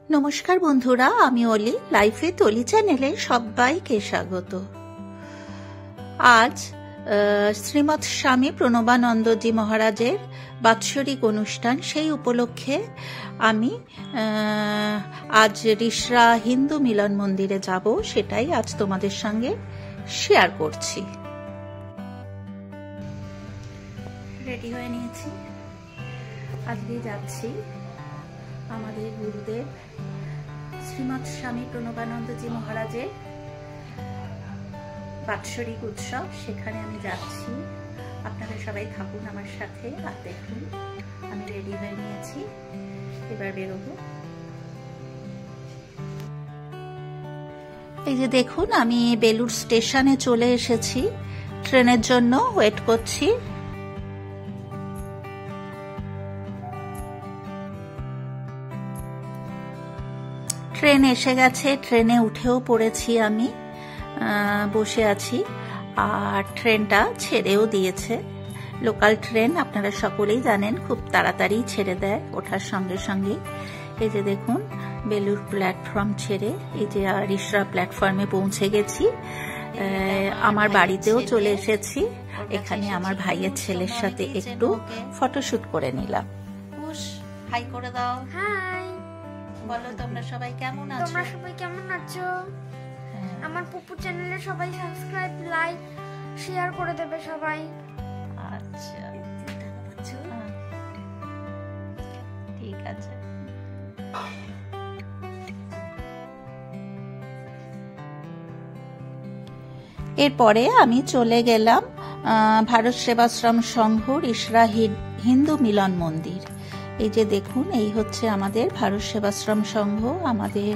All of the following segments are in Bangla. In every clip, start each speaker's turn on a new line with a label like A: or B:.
A: নমস্কার বন্ধুরা, আমি অলি। লাইফে তলি চ্যানেলে সবাইকে স্বাগত। আজ শ্রীমৎ স্বামী প্রণবানন্দজি মহারাজের বাৎসরিক অনুষ্ঠান, সেই উপলক্ষে আমি আজ রিষড়া হিন্দু মিলন মন্দিরে যাব, সেটাই আজ তোমাদের সঙ্গে শেয়ার করছি। রেডি হয়ে নিয়েছি, আজকে যাচ্ছি আমাদের গুরুদেব শ্রীমৎ স্বামী প্রণবানন্দজি মহারাজের বাৎসরিক উৎসব, সেখানে আমি যাচ্ছি। আপনারা সবাই থাকুন আমার সাথে আর দেখুন। আমি রেডি হয়ে নিয়েছি, এবার বেরোবো। এই যে দেখুন, আমি বেলুড় স্টেশনে চলে এসেছি, ট্রেনের জন্য ওয়েট করছি। ট্রেন এসে গেছে, ট্রেনে উঠেও পড়েছি, আমি বসে আছি আর ট্রেনটা ছেড়েও দিয়েছে। লোকাল ট্রেন আপনারা সকলেই জানেন, খুব তাড়াতাড়ি ছেড়ে দেয় ওঠার সঙ্গে সঙ্গে। এই যে দেখুন, বেলুড় প্ল্যাটফর্ম ছেড়ে এই যে রিষড়া প্ল্যাটফর্মে পৌঁছে গেছি। আমার বাড়িতেও চলে এসেছি। এখানে আমার ভাইয়ের ছেলের সাথে একটু ফটোশুট করে নিলাম। হাই করে দাও।
B: হাই,
A: বলো তোমরা সবাই কেমন আছো?
B: তোমরা সবাই কেমন আছো? আমার পুপু চ্যানেলে সবাই সাবস্ক্রাইব, লাইক, শেয়ার করে দেবে সবাই।
A: আচ্ছা, ঠিক আছে। এরপরে আমি চলে গেলাম ভারত সেবাশ্রম সংঘ রিষড়া হিন্দু মিলন মন্দির। এই যে দেখুন, এই হচ্ছে আমাদের ভারত সেবাশ্রম সংঘ, আমাদের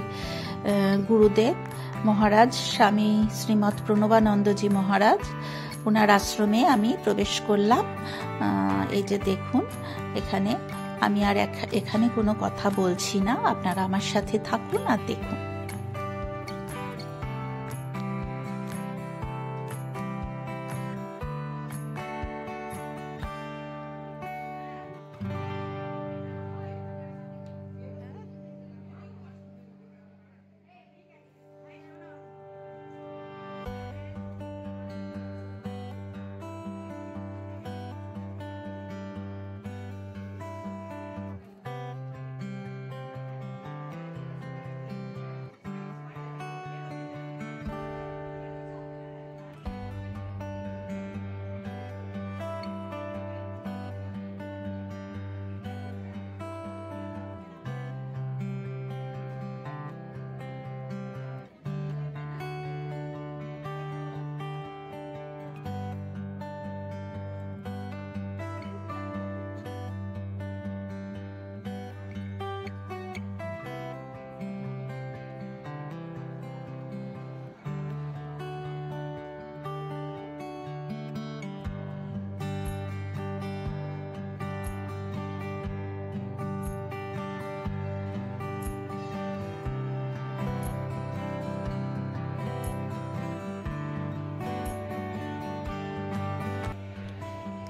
A: গুরুদেব মহারাজ স্বামী শ্রীমৎ প্রণবানন্দজি মহারাজ, ওনার আশ্রমে আমি প্রবেশ করলাম। এই যে দেখুন, এখানে আমি আর এখানে কোনো কথা বলছি না, আপনারা আমার সাথে থাকুন আর দেখুন।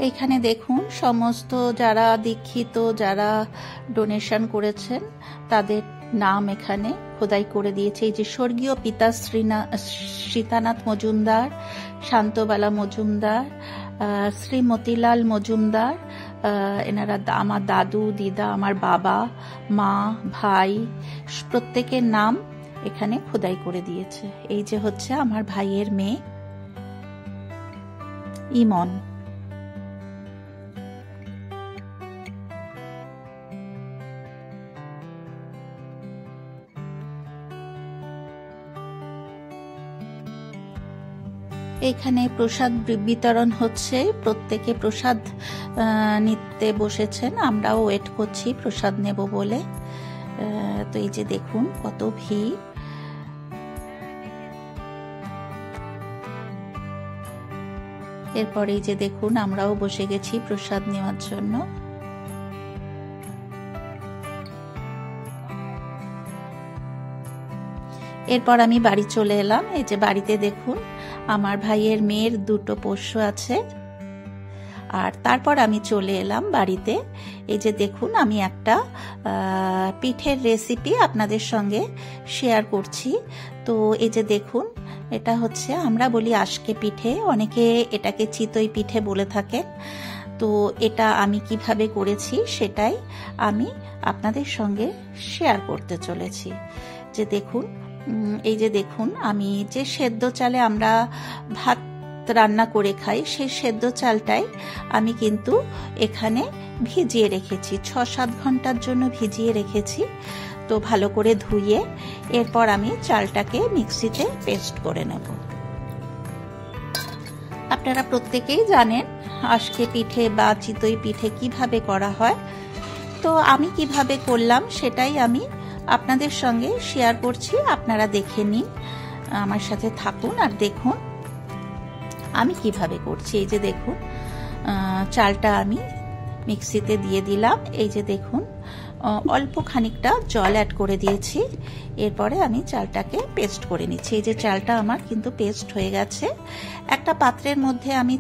A: এইখানে দেখুন, সমস্ত যারা দীক্ষিত, যারা ডোনেশন করেছেন, তাদের নাম এখানে খোদাই করে দিয়েছে। এই যে স্বর্গীয় পিতা সীতানাথ মজুমদার, শান্তবালা মজুমদার, শ্রী মতিলাল মজুমদার, এনারা আমার দাদু, দিদা, আমার বাবা, মা, ভাই, প্রত্যেকের নাম এখানে খোদাই করে দিয়েছে। এই যে হচ্ছে আমার ভাইয়ের মেয়ে ইমন। এখানে প্রসাদ বিতরণ হচ্ছে, প্রত্যেকে প্রসাদ নিতে বসেছেন, আমরাও ওয়েট করছি প্রসাদ নেব বলে। তো এই যে দেখুন কত ভিড়। এরপরে এই যে দেখুন, আমরাও বসে গেছি প্রসাদ নেওয়ার জন্য। এরপর আমি বাড়ি চলে এলাম। এই যে বাড়িতে দেখুন, আমার ভাইয়ের মেয়ের দুটো পোষ্য আছে আর তারপর আমি চলে এলাম বাড়িতে। এই যে দেখুন, আমি একটা পিঠের রেসিপি আপনাদের সঙ্গে শেয়ার করছি। তো এই যে দেখুন, এটা হচ্ছে, আমরা বলি আশকে পিঠে, অনেকে এটাকে চিতই পিঠে বলে থাকেন। তো এটা আমি কিভাবে করেছি সেটাই আমি আপনাদের সঙ্গে শেয়ার করতে চলেছি। যে দেখুন, এই যে দেখুন, আমি যে সেদ্ধ চালে আমরা ভাত রান্না করে খাই, সেই সেদ্ধ চালটাই আমি কিন্তু এখানে ভিজিয়ে রেখেছি, 6-7 ঘন্টার জন্য ভিজিয়ে রেখেছি। তো ভালো করে ধুয়ে এরপর আমি চালটাকে মিক্সিতে পেস্ট করে নেব। আপনারা প্রত্যেকেই জানেন আশকে পিঠে বা চিতই পিঠে কিভাবে করা হয়। তো আমি কিভাবে করলাম সেটাই আমি আপনাদের সঙ্গে শেয়ার করছি, আপনারা দেখে নিন, আমার সাথে থাকুন আর দেখুন আমি কিভাবে করছি। এই যে দেখুন, চালটা আমি মিক্সিতে দিয়ে দিলাম। এই যে দেখুন, অল্প খানিকটা জল অ্যাড করে দিয়েছি। এরপরে আমি চালটাকে পেস্ট করে নিচ্ছি। এই যে চালটা আমার কিন্তু পেস্ট হয়ে গেছে। একটা পাত্রের মধ্যে আমি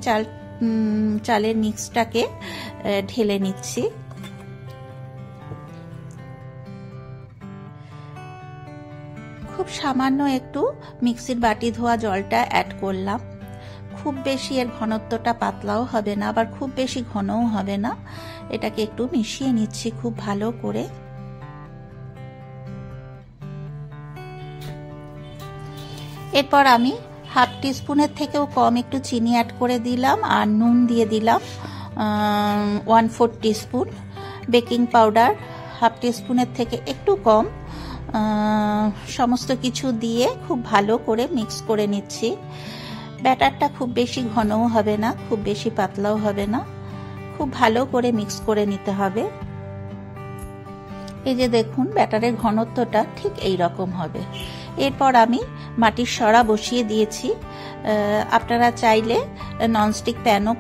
A: চালের মিক্সটাকে ঢেলে নিচ্ছি। খুব সামান্য একটু মিক্সির বাটি ধোয়া জলটা অ্যাড করলাম। খুব বেশি এর ঘনত্বটা পাতলাও হবে না, আবার খুব বেশি ঘনও হবে না। এটাকে একটু মিশিয়ে নিচ্ছি খুব ভালো করে। এরপর আমি 1/2 টিস্পুনের থেকেও কম একটু চিনি অ্যাড করে দিলাম, আর নুন দিয়ে দিলাম 1/4 টিস্পুন, বেকিং পাউডার 1/2 টিস্পুনের থেকে একটু কম। সমস্ত কিছু দিয়ে খুব ভালো করে মিক্স করে নিচ্ছি। ব্যাটারটা খুব বেশি ঘনও হবে না, খুব বেশি পাতলাও হবে না, খুব ভালো করে মিক্স করে নিতে হবে। এই যে দেখুন, ব্যাটারের ঘনত্বটা ঠিক এই রকম হবে। এরপর আমি মাটির সরা বসিয়ে দিয়েছি। আপনারা চাইলে ননস্টিক প্যানও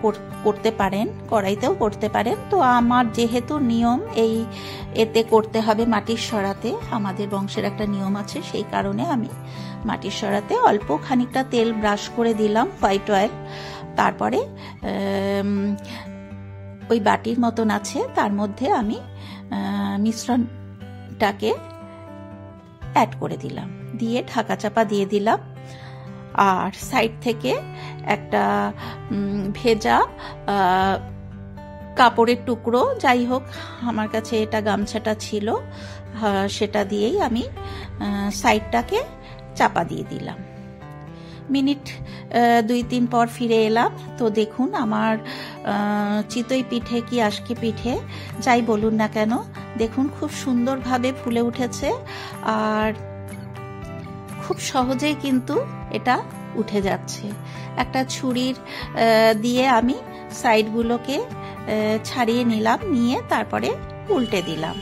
A: করতে পারেন, কড়াইতেও করতে পারেন। তো আমার যেহেতু নিয়ম এই এতে করতে হবে মাটির সরাতে, আমাদের বংশের একটা নিয়ম আছে, সেই কারণে আমি মাটির সরাতে অল্প খানিকটা তেল ব্রাশ করে দিলাম, হোয়াইট অয়েল। তারপরে ওই বাটির মতন আছে, তার মধ্যে আমি মিশ্রণটাকে অ্যাড করে দিলাম, দিয়ে ঢাকা চাপা দিয়ে দিলাম। আর সাইড থেকে একটা ভেজা কাপড়ের টুকরো, যাই হোক আমার কাছে এটা গামছাটা ছিল, সেটা দিয়েই আমি সাইডটাকে চাপা দিয়ে দিলাম। মিনিট 2-3 পর ফিরে এলাম। তো দেখুন, আমার চিতই পিঠে কি আশকে পিঠে যাই বলুন না কেন, দেখুন খুব সুন্দরভাবে ফুলে উঠেছে। আর খুব সহজেই কিন্তু এটা উঠে যাচ্ছে। একটা ছুরির দিয়ে আমি সাইডগুলোকে ছাড়িয়ে নিলাম, নিয়ে তারপরে উল্টে দিলাম।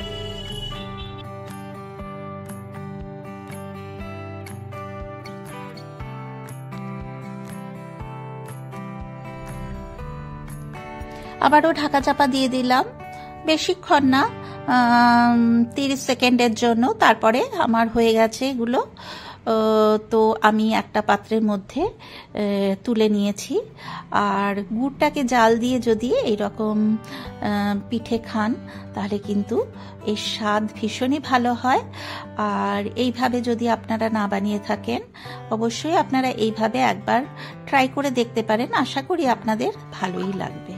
A: আবারও ঢাকা চাপা দিয়ে দিলাম, বেশিক্ষণ না, 30 সেকেন্ডের জন্য। তারপরে আমার হয়ে গেছে এগুলো। তো আমি একটা পাত্রের মধ্যে তুলে নিয়েছি। আর গুড়টাকে জাল দিয়ে যদি এইরকম পিঠে খান, তাহলে কিন্তু এর স্বাদ ভীষণই ভালো হয়। আর এইভাবে যদি আপনারা না বানিয়ে থাকেন, অবশ্যই আপনারা এইভাবে একবার ট্রাই করে দেখতে পারেন। আশা করি আপনাদের ভালোই লাগবে।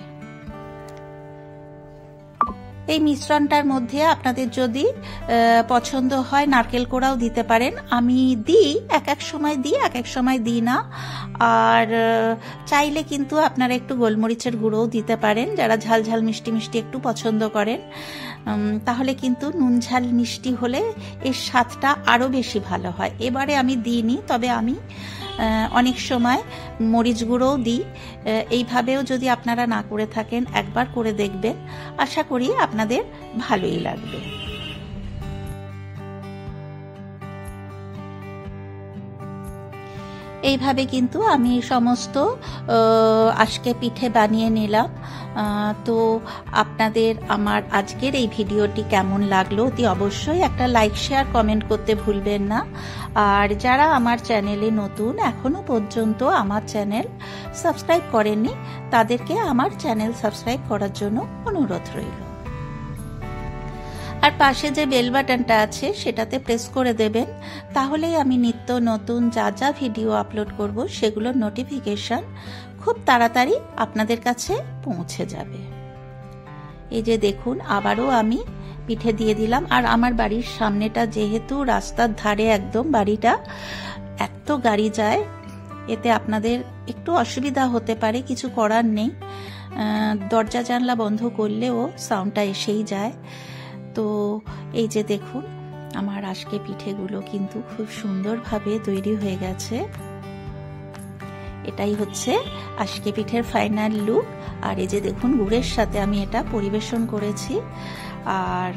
A: এই মিশ্রণটার মধ্যে আপনাদের যদি পছন্দ হয় নারকেল কোড়াও দিতে পারেন। আমি দিই, এক সময় দিই, এক সময় দিই না। আর চাইলে কিন্তু আপনারা একটু গোলমরিচের গুঁড়োও দিতে পারেন, যারা ঝাল ঝাল মিষ্টি মিষ্টি একটু পছন্দ করেন। তাহলে কিন্তু নুন ঝাল মিষ্টি হলে এর স্বাদটা আরও বেশি ভালো হয়। এবারে আমি দিইনি, তবে আমি অনেক সময় মরিচ গুঁড়োও দিই। এইভাবেও যদি আপনারা না করে থাকেন, একবার করে দেখবেন, আশা করি আপনাদের ভালোই লাগবে। এইভাবে কিন্তু আমি সমস্ত আজকে পিঠে বানিয়ে নিলাম। তো আপনাদের আমার আজকের এই ভিডিওটি কেমন লাগলো অতি অবশ্যই একটা লাইক শেয়ার কমেন্ট করতে ভুলবেন না। আর যারা আমার চ্যানেলে নতুন এখনো পর্যন্ত আমার চ্যানেল সাবস্ক্রাইব করেননি তাদেরকে আমার চ্যানেল সাবস্ক্রাইব করার জন্য অনুরোধ রইল। আর পাশে যে বেল বাটনটা আছে সেটাতে প্রেস করে দেবেন, তাহলেই আমি নিত্য নতুন যা যা ভিডিও আপলোড করব সেগুলোর নোটিফিকেশন খুব তাড়াতাড়ি আপনাদের কাছে পৌঁছে যাবে। এই যে দেখুন আবারও আমি পিঠে দিয়ে দিলাম। আর আমার বাড়ির সামনেটা যেহেতু রাস্তার ধারে একদম বাড়িটা, এত গাড়ি যায়, এতে আপনাদের একটু অসুবিধা হতে পারে, কিছু করার নেই। দরজা জানলা বন্ধ করলেও সাউন্ডটা এসেই যায়। তো এই যে দেখুন আমার আজকে পিঠেগুলো কিন্তু খুব সুন্দরভাবে তৈরি হয়ে গেছে। এটাই হচ্ছে আজকে পিঠের ফাইনাল লুক। আর এই যে দেখুন গুড়ের সাথে আমি এটা পরিবেশন করেছি। আর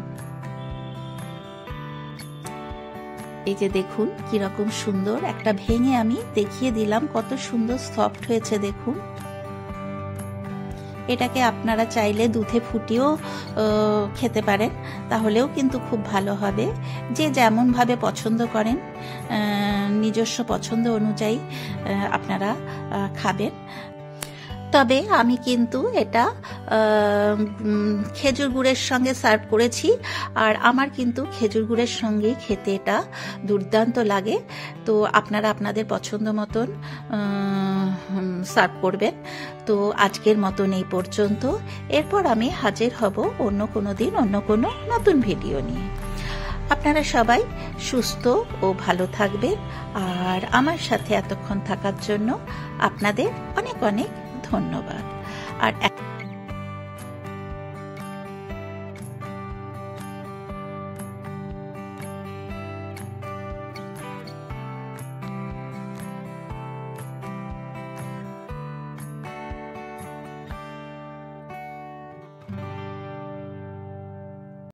A: এই যে দেখুন কিরকম সুন্দর, একটা ভেঙে আমি দেখিয়ে দিলাম কত সুন্দর সফট হয়েছে দেখুন। এটাকে আপনারা চাইলে দুধে ফুটিয়েও খেতে পারেন, তাহলেও কিন্তু খুব ভালো হবে। যে যেমন ভাবে পছন্দ করেন নিজস্ব পছন্দ অনুযায়ী আপনারা খাবেন। তবে আমি কিন্তু এটা খেজুর গুড়ের সঙ্গে সার্ভ করেছি, আর আমার কিন্তু খেজুর গুড়ের সঙ্গে খেতে এটা দুর্দান্ত লাগে। তো আপনারা আপনাদের পছন্দ মতন সার্ভ করবেন। তো আজকের মতন এই পর্যন্ত। এরপর আমি হাজির হব অন্য কোনো দিন অন্য কোনো নতুন ভিডিও নিয়ে। আপনারা সবাই সুস্থ ও ভালো থাকবেন। আর আমার সাথে এতক্ষণ থাকার জন্য আপনাদের অনেক অনেক ধন্যবাদ। আর